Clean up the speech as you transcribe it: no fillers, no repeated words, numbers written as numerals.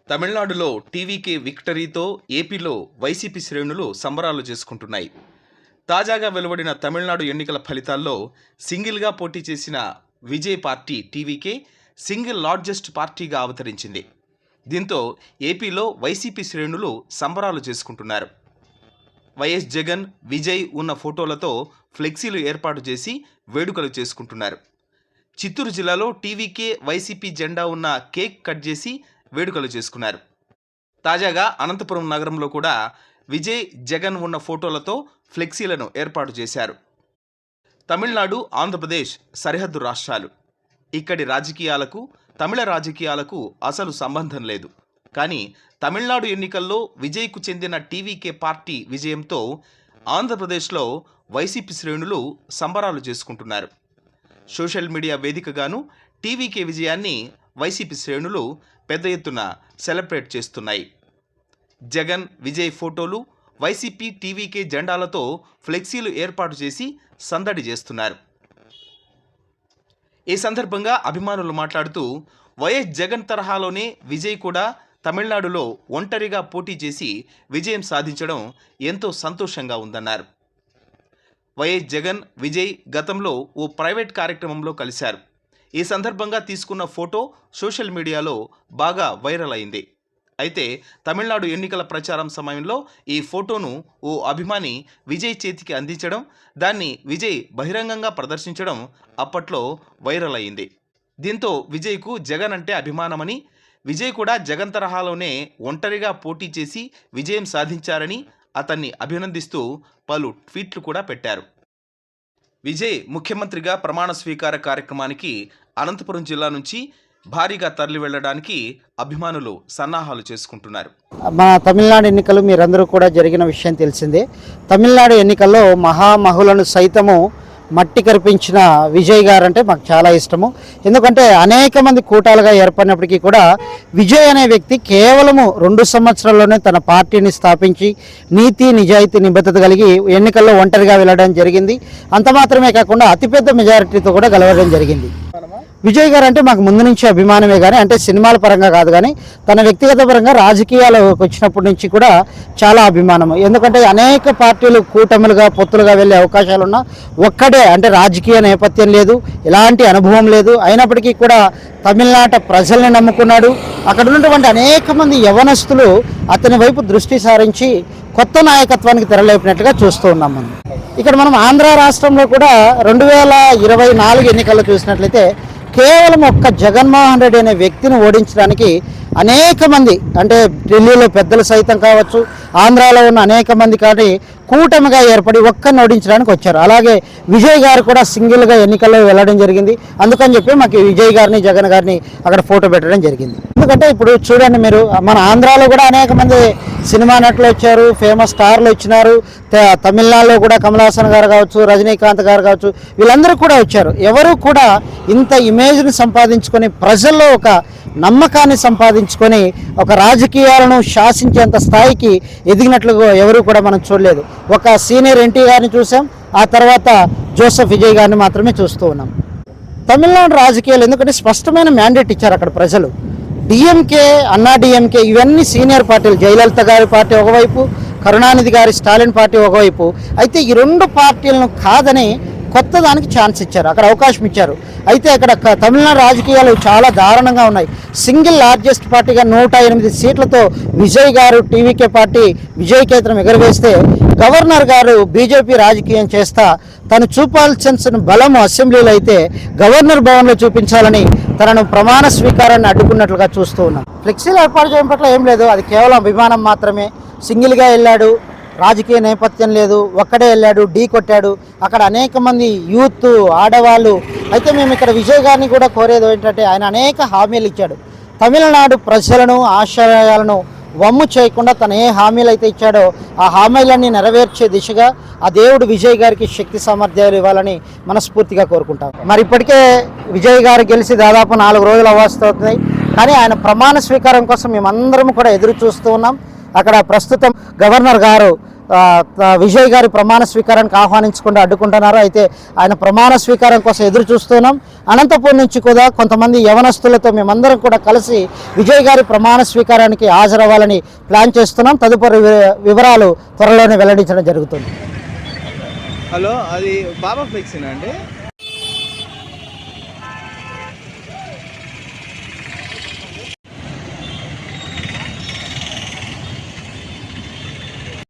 తమిళనాడులో టీవీకే విక్టరీతో ఏపీలో వైసీపీ శ్రేణులు సంబరాలు చేసుకుంటున్నాయి. తాజాగా వెలువడిన తమిళనాడు ఎన్నికల ఫలితాల్లో సింగిల్గా పోటీ చేసిన Vijay party TVK single largest పార్టీగా అవతరించింది. దీంతో ఏపీలో వైసీపీ శ్రేణులు సంబరాలు చేసుకుంటున్నారు. వైఎస్ జగన్, విజయ్ ఉన్న ఫోటోలతో ఫ్లెక్సీలు ఏర్పాటు చేసి వేడుకలు చేసుకుంటున్నారు. చిత్తూరు జిల్లాలో టీవీకే వైసీపీ జెండా ఉన్న కేక్ కట్ చేసి వేడుకలు చేసుకున్నారు. తాజాగా అనంతపురం నగరంలో కూడా విజయ్, జగన్ ఉన్న ఫోటోలతో ఫ్లెక్సీలను ఏర్పాటు చేశారు. తమిళనాడు, ఆంధ్రప్రదేశ్ సరిహద్దు రాష్ట్రాలు. ఇక్కడి రాజకీయాలకు తమిళ రాజకీయాలకు అసలు సంబంధం లేదు. కానీ తమిళనాడు ఎన్నికల్లో విజయ్కు చెందిన టీవీకే పార్టీ విజయంతో ఆంధ్రప్రదేశ్లో వైసీపీ శ్రేణులు సంబరాలు చేసుకుంటున్నారు. సోషల్ మీడియా వేదికగాను టీవీకే విజయాన్ని వైసీపీ శ్రేణులు పెద్ద ఎత్తున సెలబ్రేట్ చేస్తున్నాయి. జగన్, విజయ్ ఫోటోలు, వైసీపీ టీవీకే జెండాలతో ఫ్లెక్సీలు ఏర్పాటు చేసి సందడి చేస్తున్నారు. ఈ సందర్భంగా అభిమానులు మాట్లాడుతూ వైఎస్ జగన్ తరహాలోనే విజయ్ కూడా తమిళనాడులో ఒంటరిగా పోటీ చేసి విజయం సాధించడం ఎంతో సంతోషంగా ఉందన్నారు. వైఎస్ జగన్, విజయ్ గతంలో ఓ ప్రైవేట్ కార్యక్రమంలో కలిశారు. ఈ సందర్భంగా తీసుకున్న ఫోటో సోషల్ మీడియాలో బాగా వైరల్ అయింది. అయితే తమిళనాడు ఎన్నికల ప్రచారం సమయంలో ఈ ఫోటోను ఓ అభిమాని విజయ్ చేతికి అందించడం, దాన్ని విజయ్ బహిరంగంగా ప్రదర్శించడం అప్పట్లో వైరల్ అయింది. దీంతో విజయ్కు జగన్ అంటే అభిమానమని, విజయ్ కూడా జగన్ తరహాలోనే ఒంటరిగా పోటీ చేసి విజయం సాధించారని అతన్ని అభినందిస్తూ పలు ట్వీట్లు కూడా పెట్టారు. విజయ్ ముఖ్యమంత్రిగా ప్రమాణ స్వీకార కార్యక్రమానికి అనంతపురం జిల్లా నుంచి భారీగా తరలి వెళ్ళడానికి అభిమానులు సన్నాహాలు చేసుకుంటున్నారు. మన తమిళనాడు ఎన్నికలు మీరందరూ కూడా జరిగిన విషయం తెలిసిందే. తమిళనాడు ఎన్నికల్లో మహామహులను సైతము మట్టి కరిపించిన విజయ్ గారు అంటే మాకు చాలా ఇష్టము. ఎందుకంటే అనేక మంది కూటాలుగా ఏర్పడినప్పటికీ కూడా విజయ్ అనే వ్యక్తి కేవలము 2 సంవత్సరాల్లోనే తన పార్టీని స్థాపించి నీతి, నిజాయితీ, నిబద్ధత కలిగి ఎన్నికల్లో ఒంటరిగా వెళ్ళడం జరిగింది. అంత మాత్రమే కాకుండా అతిపెద్ద మెజారిటీతో కూడా గెలవడం జరిగింది. విజయ్ గారు అంటే మాకు ముందు నుంచి అభిమానమే, కానీ అంటే సినిమాల పరంగా కాదు, కానీ తన వ్యక్తిగత పరంగా రాజకీయాలకు వచ్చినప్పటి నుంచి కూడా చాలా అభిమానం. ఎందుకంటే అనేక పార్టీలు కూటములుగా, పొత్తులుగా వెళ్ళే అవకాశాలున్నా ఒక్కడే అంటే రాజకీయ నేపథ్యం లేదు, ఎలాంటి అనుభవం లేదు. అయినప్పటికీ కూడా తమిళనాట ప్రజల్ని నమ్ముకున్నాడు. అక్కడ ఉన్నటువంటి అనేక మంది యవనస్తులు అతని వైపు దృష్టి సారించి కొత్త నాయకత్వానికి తెరలేపినట్లుగా చూస్తూ ఉన్నాం. మనం ఇక్కడ మనం ఆంధ్ర రాష్ట్రంలో కూడా 2024 ఎన్నికల్లో చూసినట్లయితే కేవలం ఒక్క జగన్మోహన్ రెడ్డి అనే వ్యక్తిని ఓడించడానికి అనేక మంది అంటే ఢిల్లీలో పెద్దలు సైతం కావచ్చు, ఆంధ్రాలో ఉన్న అనేక మంది కానీ కూటమిగా ఏర్పడి ఒక్కరిని ఓడించడానికి వచ్చారు. అలాగే విజయ్ గారు కూడా సింగిల్గా ఎన్నికల్లో వెళ్ళడం జరిగింది. అందుకని చెప్పి మాకు విజయ్ గారిని, జగన్ గారిని అక్కడ ఫోటో పెట్టడం జరిగింది. ఎందుకంటే ఇప్పుడు చూడండి మీరు, మన ఆంధ్రాలో కూడా అనేక మంది సినిమా నటులు వచ్చారు, ఫేమస్ స్టార్లు వచ్చినారు. తమిళనాడులో కూడా కమల్ హాసన్ గారు కావచ్చు, రజనీకాంత్ గారు కావచ్చు, వీళ్ళందరూ కూడా వచ్చారు. ఎవరు కూడా ఇంత ఇమేజ్ని సంపాదించుకొని ప్రజల్లో ఒక నమ్మకాన్ని సంపాదించుకొని ఒక రాజకీయాలను శాసించేంత స్థాయికి ఎదిగినట్లుగా ఎవరు కూడా మనం చూడలేదు. ఒక సీనియర్ ఎన్టీ గారిని చూసాం, ఆ తర్వాత జోసెఫ్ విజయ్ గారిని మాత్రమే చూస్తూ ఉన్నాం. తమిళనాడు రాజకీయాలు ఎందుకంటే స్పష్టమైన మ్యాండేట్ ఇచ్చారు అక్కడ ప్రజలు. డిఎంకే, అన్నా డిఎంకే ఇవన్నీ సీనియర్ పార్టీలు. జయలలిత గారి పార్టీ ఒకవైపు, కరుణానిధి గారి స్టాలిన్ పార్టీ ఒకవైపు. అయితే ఈ 2 పార్టీలను కాదని కొత్త దానికి ఛాన్స్ ఇచ్చారు, అక్కడ అవకాశం ఇచ్చారు. అయితే అక్కడ తమిళనాడు రాజకీయాలు చాలా దారుణంగా ఉన్నాయి. సింగిల్ లార్జెస్ట్ పార్టీగా 108 సీట్లతో విజయ్ గారు టీవీకే పార్టీ విజయకేతనం ఎగరవేస్తే, గవర్నర్ గారు బీజేపీ రాజకీయం చేస్తా తను చూపాల్సిన బలం అసెంబ్లీలో అయితే గవర్నర్ భవన్లో చూపించాలని తనను ప్రమాణ స్వీకారాన్ని అడ్డుకున్నట్లుగా చూస్తూ ఉన్నాం. ఫ్లెక్సీలు ఏర్పాటు చేయడం పట్ల ఏం లేదు, అది కేవలం అభిమానం మాత్రమే. సింగిల్గా వెళ్ళాడు, రాజకీయ నేపథ్యం లేదు, ఒక్కడే వెళ్ళాడు, ఢీ కొట్టాడు. అక్కడ అనేక మంది యూత్, ఆడవాళ్ళు. అయితే మేము ఇక్కడ విజయ్ గారిని కూడా కోరేది ఏంటంటే, ఆయన అనేక హామీలు ఇచ్చాడు. తమిళనాడు ప్రజలను, ఆశయాలను వమ్ము చేయకుండా తను ఏ హామీలు అయితే ఇచ్చాడో ఆ హామీలన్నీ నెరవేర్చే దిశగా ఆ దేవుడు విజయ్ గారికి శక్తి సామర్థ్యాలు ఇవ్వాలని మనస్ఫూర్తిగా కోరుకుంటాం. మరి ఇప్పటికే విజయ్ గారు గెలిచి దాదాపు 4 రోజులు అవ్వస్తున్నాయి. కానీ ఆయన ప్రమాణ స్వీకారం కోసం మేమందరం కూడా ఎదురు చూస్తూ ఉన్నాం. అక్కడ ప్రస్తుతం గవర్నర్ గారు విజయ్ గారి ప్రమాణ స్వీకారానికి ఆహ్వానించకుండా అడ్డుకుంటున్నారు. అయితే ఆయన ప్రమాణ స్వీకారం కోసం ఎదురు చూస్తున్నాం. అనంతపూర్ నుంచి కూడా కొంతమంది యవనస్తులతో మేమందరం కూడా కలిసి విజయ్ గారి ప్రమాణ స్వీకారానికి హాజరవ్వాలని ప్లాన్ చేస్తున్నాం. తదుపరి వివరాలు త్వరలోనే వెల్లడించడం జరుగుతుంది. హలో, అది బాబా ఫ్లెక్సీనా అండి?